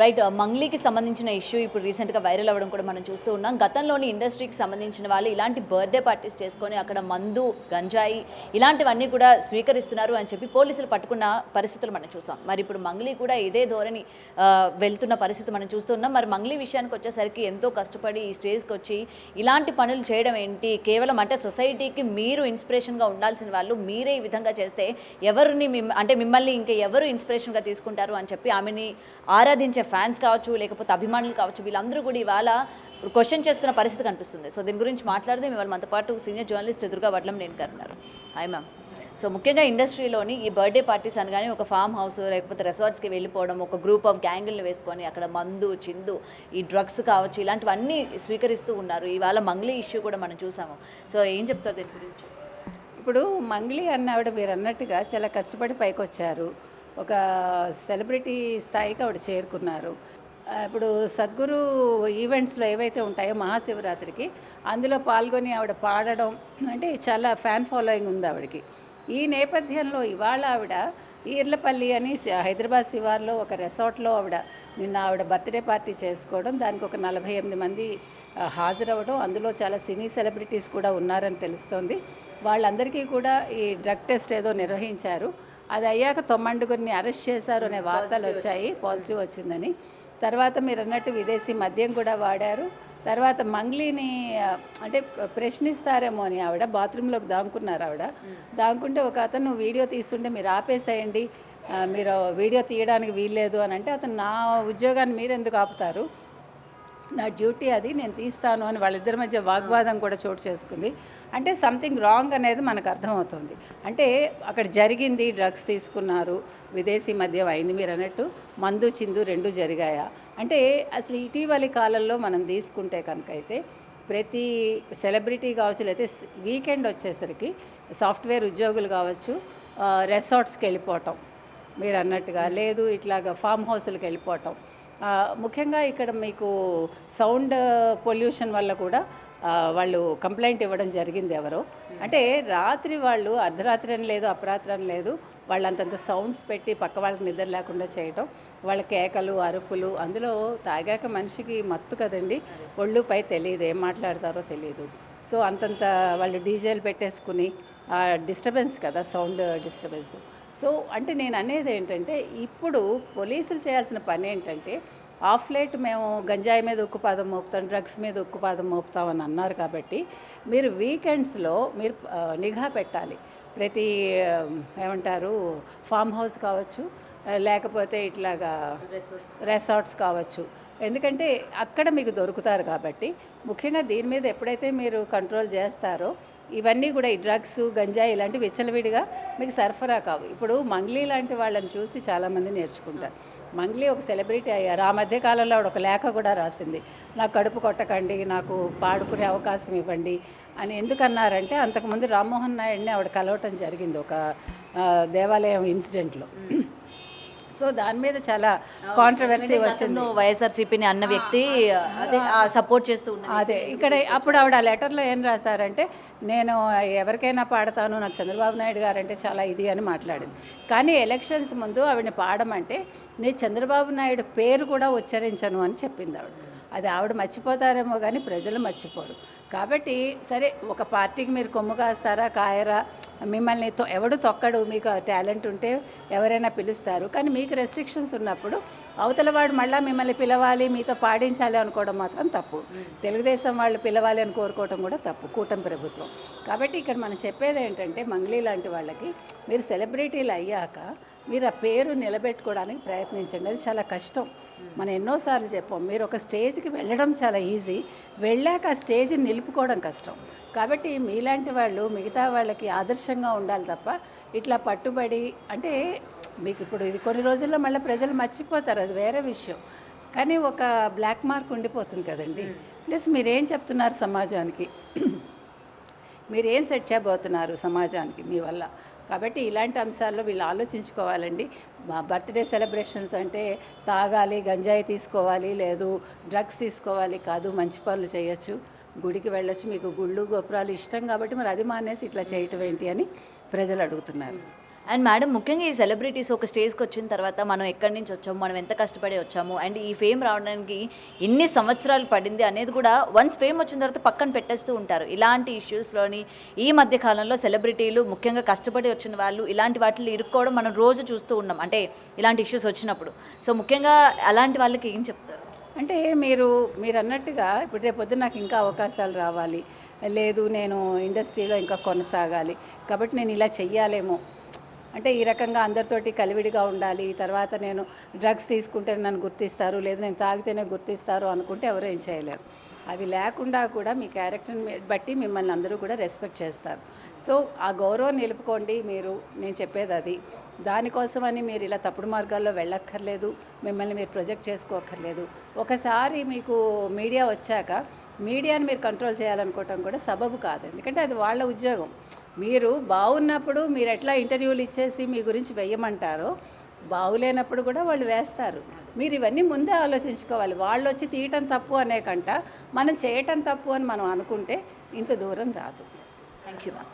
Right. మంగ్లీకి సంబంధించిన issue ఇప్పుడు రీసెంట్‌గా వైరల్ అవ్వడం కూడా మనం చూస్తూ ఉన్నాం. గతంలోని ఇండస్ట్రీకి సంబంధించిన వాళ్ళు ఇలాంటి బర్త్‌డే పార్టీస్ చేసుకొని అక్కడ మందు, గంజాయి ఇలాంటివన్నీ కూడా స్వీకరిస్తున్నారు అని చెప్పి పోలీసులు పట్టుకున్న పరిస్థితులు మనం చూసాం. మరి ఇప్పుడు మంగ్లీ కూడా ఇదే ధోరణి వెళ్తున్న పరిస్థితి మనం చూస్తూ ఉన్నాం. మరి మంగ్లీ విషయానికి వచ్చేసరికి ఎంతో కష్టపడి ఈ స్టేజ్‌కి వచ్చి ఇలాంటి పనులు చేయడం ఏంటి? కేవలం అంటే సొసైటీకి మీరు ఇన్స్పిరేషన్‌గా ఉండాల్సిన వాళ్ళు మీరే ఈ విధంగా చేస్తే ఎవరిని అంటే మిమ్మల్ని ఇంకా ఎవరు ఇన్స్పిరేషన్‌గా తీసుకుంటారు అని చెప్పి ఆమెని ఆరాధించే ఫ్యాన్స్ కావచ్చు, లేకపోతే అభిమానులు కావచ్చు, వీళ్ళందరూ కూడా ఇవాళ క్వశ్చన్ చేస్తున్న పరిస్థితి కనిపిస్తుంది. సో దీని గురించి మాట్లాడితే ఇవాళ మనతో పాటు సీనియర్ జర్నలిస్ట్ దుర్గా వడ్లంనేని గారు ఉన్నారు. Hi ma'am. సో ముఖ్యంగా ఇండస్ట్రీలోని ఈ బర్త్డే పార్టీస్ అనగానే ఒక ఫామ్ హౌస్ లేకపోతే రిసార్ట్స్కి వెళ్ళిపోవడం, ఒక గ్రూప్ ఆఫ్ గ్యాంగుల్ని వేసుకొని అక్కడ మందు, చిందు, ఈ డ్రగ్స్ కావచ్చు ఇలాంటివన్నీ స్వీకరిస్తూ ఉన్నారు. ఇవాళ మంగ్లీ ఇష్యూ కూడా మనం చూసాము. సో ఏం చెప్తారు దీని గురించి? ఇప్పుడు మంగ్లీ అన్నావిడ మీరు అన్నట్టుగా చాలా కష్టపడి పైకొచ్చారు. ఒక సెలబ్రిటీ స్థాయికి ఆవిడ చేరుకున్నారు. ఇప్పుడు సద్గురు ఈవెంట్స్లో ఏవైతే ఉంటాయో మహాశివరాత్రికి అందులో పాల్గొని ఆవిడ పాడడం అంటే చాలా ఫ్యాన్ ఫాలోయింగ్ ఉంది ఆవిడకి. ఈ నేపథ్యంలో ఇవాళ ఆవిడ ఈర్లపల్లి అని హైదరాబాద్ శివార్లో ఒక రిసార్ట్లో నిన్న ఆవిడ బర్త్డే పార్టీ చేసుకోవడం, దానికి ఒక 48 మంది హాజరవ్వడం, అందులో చాలా సినీ సెలబ్రిటీస్ కూడా ఉన్నారని తెలుస్తోంది. వాళ్ళందరికీ కూడా ఈ డ్రగ్ టెస్ట్ ఏదో నిర్వహించారు. అది అయ్యాక 9 అరెస్ట్ చేశారు అనే వార్తలు వచ్చాయి, పాజిటివ్ వచ్చిందని. తర్వాత మీరు అన్నట్టు విదేశీ మద్యం కూడా వాడారు. తర్వాత మంగ్లీని అంటే ప్రశ్నిస్తారేమో అని ఆవిడ బాత్రూంలోకి దాంకున్నారు. దాంకుంటే ఒక అతను వీడియో తీస్తుంటే మీరు ఆపేసేయండి, మీరు వీడియో తీయడానికి వీల్లేదు అని అంటే, అతను నా ఉద్యోగాన్ని మీరు ఎందుకు ఆపుతారు, నా డ్యూటీ అది, నేను తీస్తాను అని వాళ్ళిద్దరి మధ్య వాగ్వాదం కూడా చోటు చేసుకుంది. అంటే సంథింగ్ రాంగ్ అనేది మనకు అర్థమవుతుంది. అంటే అక్కడ జరిగింది, డ్రగ్స్ తీసుకున్నారు, విదేశీ మద్యం అయింది, మీరు అన్నట్టు మందు చిందు 2 జరిగాయా అంటే అసలు ఇటీవలి కాలంలో మనం తీసుకుంటే కనుక అయితే ప్రతి సెలబ్రిటీ కావచ్చు, లేకపోతే వీకెండ్ వచ్చేసరికి సాఫ్ట్వేర్ ఉద్యోగులు కావచ్చు రిసార్ట్స్కి వెళ్ళిపోవటం మీరు అన్నట్టుగా, లేదు ఇట్లాగా ఫామ్ హౌస్లకు వెళ్ళిపోవటం. ముఖ్యంగా ఇక్కడ మీకు సౌండ్ పొల్యూషన్ వల్ల కూడా వాళ్ళు కంప్లైంట్ ఇవ్వడం జరిగింది ఎవరో. అంటే రాత్రి వాళ్ళు అర్ధరాత్రి అని లేదు, అపరాత్రి అని లేదు, వాళ్ళంతంత సౌండ్స్ పెట్టి పక్క వాళ్ళకి నిద్ర లేకుండా చేయటం, వాళ్ళ కేకలు, అరుపులు, అందులో తాగాక మనిషికి మత్తు కదండి, ఒళ్ళుపై తెలియదు, ఏం మాట్లాడతారో తెలియదు. సో అంతంత వాళ్ళు డీజేలు పెట్టేసుకుని డిస్టర్బెన్స్ కదా, సౌండ్ డిస్టర్బెన్స్. సో అంటే నేను అనేది ఏంటంటే ఇప్పుడు పోలీసులు చేయాల్సిన పని ఏంటంటే, ఆఫ్ లేట్ మేము గంజాయి మీద ఉక్కుపాదం మోపుతాం, డ్రగ్స్ మీద ఉక్కుపాదం మోపుతామని అన్నారు కాబట్టి మీరు వీకెండ్స్లో మీరు నిఘా పెట్టాలి. ప్రతి ఏమంటారు ఫామ్ హౌస్ కావచ్చు, లేకపోతే ఇట్లాగా రిసార్ట్స్ కావచ్చు, ఎందుకంటే అక్కడ మీకు దొరుకుతారు కాబట్టి. ముఖ్యంగా దీని మీద ఎప్పుడైతే మీరు కంట్రోల్ చేస్తారో ఇవన్నీ కూడా ఈ డ్రగ్స్, గంజాయి ఇలాంటివి విచ్చలవిడిగా మీకు సరఫరా కావు. ఇప్పుడు మంగ్లీ లాంటి వాళ్ళని చూసి చాలామంది నేర్చుకుంటారు. మంగ్లీ ఒక సెలబ్రిటీ అయ్యారు. ఆ మధ్య కాలంలో ఆవిడ ఒక లేఖ కూడా రాసింది, నాకు కడుపు కొట్టకండి, నాకు పాడుకునే అవకాశం ఇవ్వండి అని. ఎందుకన్నారంటే అంతకుముందు రామ్మోహన్ నాయుడిని ఆవిడ కలవటం జరిగింది ఒక దేవాలయం ఇన్సిడెంట్లో. సో దాని మీద చాలా కాంట్రవర్సీ వచ్చింది. వైఎస్ఆర్సీపీని అన్న వ్యక్తి అదే సపోర్ట్ చేస్తూ ఉన్నారు. అదే ఇక్కడ అప్పుడు ఆవిడ ఆ లెటర్లో ఏం రాశారంటే, నేను ఎవరికైనా పాడతాను, నాకు చంద్రబాబు నాయుడు గారు అంటే చాలా ఇది అని మాట్లాడింది. కానీ ఎలక్షన్స్ ముందు ఆవిడని పాడమంటే నేను చంద్రబాబు నాయుడు పేరు కూడా ఉచ్చరించను అని చెప్పింది ఆవిడ. అది ఆవిడ మర్చిపోతారేమో కానీ ప్రజలు మర్చిపోరు. కాబట్టి సరే, ఒక పార్టీకి మీరు కొమ్ము కాస్తారా కాయరా, మిమ్మల్ని ఎవడు తొక్కడు, మీకు టాలెంట్ ఉంటే ఎవరైనా పిలుస్తారు. కానీ మీకు రెస్ట్రిక్షన్స్ ఉన్నప్పుడు అవతలవాడు మళ్ళీ మిమ్మల్ని పిలవాలి, మీతో పాడించాలి అనుకోవడం మాత్రం తప్పు. తెలుగుదేశం వాళ్ళు పిలవాలి అని కోరుకోవడం కూడా తప్పు, కూటమి ప్రభుత్వం. కాబట్టి ఇక్కడ మనం చెప్పేది ఏంటంటే, మంగ్లీ లాంటి వాళ్ళకి మీరు సెలబ్రిటీలు అయ్యాక మీరు ఆ పేరు నిలబెట్టుకోవడానికి ప్రయత్నించండి. అది చాలా కష్టం. మనం ఎన్నోసార్లు చెప్పాం, మీరు ఒక స్టేజ్కి వెళ్ళడం చాలా ఈజీ, వెళ్ళాక ఆ స్టేజ్ని నిలుపుకోవడం కష్టం. కాబట్టి మీలాంటి వాళ్ళు మిగతా వాళ్ళకి ఆదర్శంగా ఉండాలి తప్ప ఇట్లా పట్టుబడి అంటే మీకు ఇప్పుడు ఇది కొన్ని రోజుల్లో మళ్ళీ ప్రజలు మర్చిపోతారు, అది వేరే విషయం. కానీ ఒక బ్లాక్ మార్క్ ఉండిపోతుంది కదండి. ప్లస్ మీరేం చెప్తున్నారు సమాజానికి, మీరేం సెట్ చేయబోతున్నారు సమాజానికి మీ వల్ల. కాబట్టి ఇలాంటి అంశాల్లో వీళ్ళు ఆలోచించుకోవాలండి. బర్త్డే సెలబ్రేషన్స్ అంటే తాగాలి, గంజాయి తీసుకోవాలి, లేదు డ్రగ్స్ తీసుకోవాలి కాదు, మంచి పనులు చేయొచ్చు, గుడికి వెళ్ళొచ్చు. మీకు గుళ్ళు గోపురాలు ఇష్టం కాబట్టి మరి అది మానేసి ఇట్లా చేయటం ఏంటి అని ప్రజలు అడుగుతున్నారు. అండ్ మేడం ముఖ్యంగా ఈ సెలబ్రిటీస్ ఒక స్టేజ్కి వచ్చిన తర్వాత మనం ఎక్కడి నుంచి వచ్చాము, మనం ఎంత కష్టపడి వచ్చాము, అండ్ ఈ ఫేమ్ రావడానికి ఎన్ని సంవత్సరాలు పడింది అనేది కూడా వన్స్ ఫేమ్ వచ్చిన తర్వాత పక్కన పెట్టేస్తూ ఉంటారు. ఇలాంటి ఇష్యూస్లోని ఈ మధ్య కాలంలో సెలబ్రిటీలు ముఖ్యంగా కష్టపడి వచ్చిన వాళ్ళు ఇలాంటి వాటిలో ఇరుక్కోవడం మనం రోజు చూస్తూ ఉన్నాం, అంటే ఇలాంటి ఇష్యూస్ వచ్చినప్పుడు. సో ముఖ్యంగా అలాంటి వాళ్ళకి ఏం చెప్తారు? అంటే మీరు అన్నట్టుగా ఇప్పుడు రేపు పొద్దున్న నాకు ఇంకా అవకాశాలు రావాలి, లేదు నేను ఇండస్ట్రీలో ఇంకా కొనసాగాలి, కాబట్టి నేను ఇలా చెయ్యాలేమో, అంటే ఈ రకంగా అందరితోటి కలివిడిగా ఉండాలి, తర్వాత నేను డ్రగ్స్ తీసుకుంటే నన్ను గుర్తిస్తారు, లేదు నేను తాగితేనే గుర్తిస్తారు అనుకుంటే ఎవరు ఏం చేయలేరు. అవి లేకుండా కూడా మీ క్యారెక్టర్ని బట్టి మిమ్మల్ని అందరూ కూడా రెస్పెక్ట్ చేస్తారు. సో ఆ గౌరవం నిలుపుకోండి. నేను చెప్పేది అది. దానికోసమని మీరు ఇలా తప్పుడు మార్గాల్లో వెళ్ళక్కర్లేదు, మిమ్మల్ని మీరు ప్రొజెక్ట్ చేసుకోక్కర్లేదు. ఒకసారి మీకు మీడియా వచ్చాక మీడియాని మీరు కంట్రోల్ చేయాలనుకోవటం కూడా సబబు కాదు, ఎందుకంటే అది వాళ్ళ ఉద్యోగం. మీరు బాగున్నప్పుడు మీరు ఎట్లా ఇంటర్వ్యూలు ఇచ్చేసి మీ గురించి వెయ్యమంటారో, బాగులేనప్పుడు కూడా వాళ్ళు వేస్తారు. మీరు ఇవన్నీ ముందే ఆలోచించుకోవాలి. వాళ్ళు వచ్చి తీయటం తప్పు అనే కంట మనం చేయటం తప్పు అని మనం అనుకుంటే ఇంత దూరం రాదు. Thank you ma'am.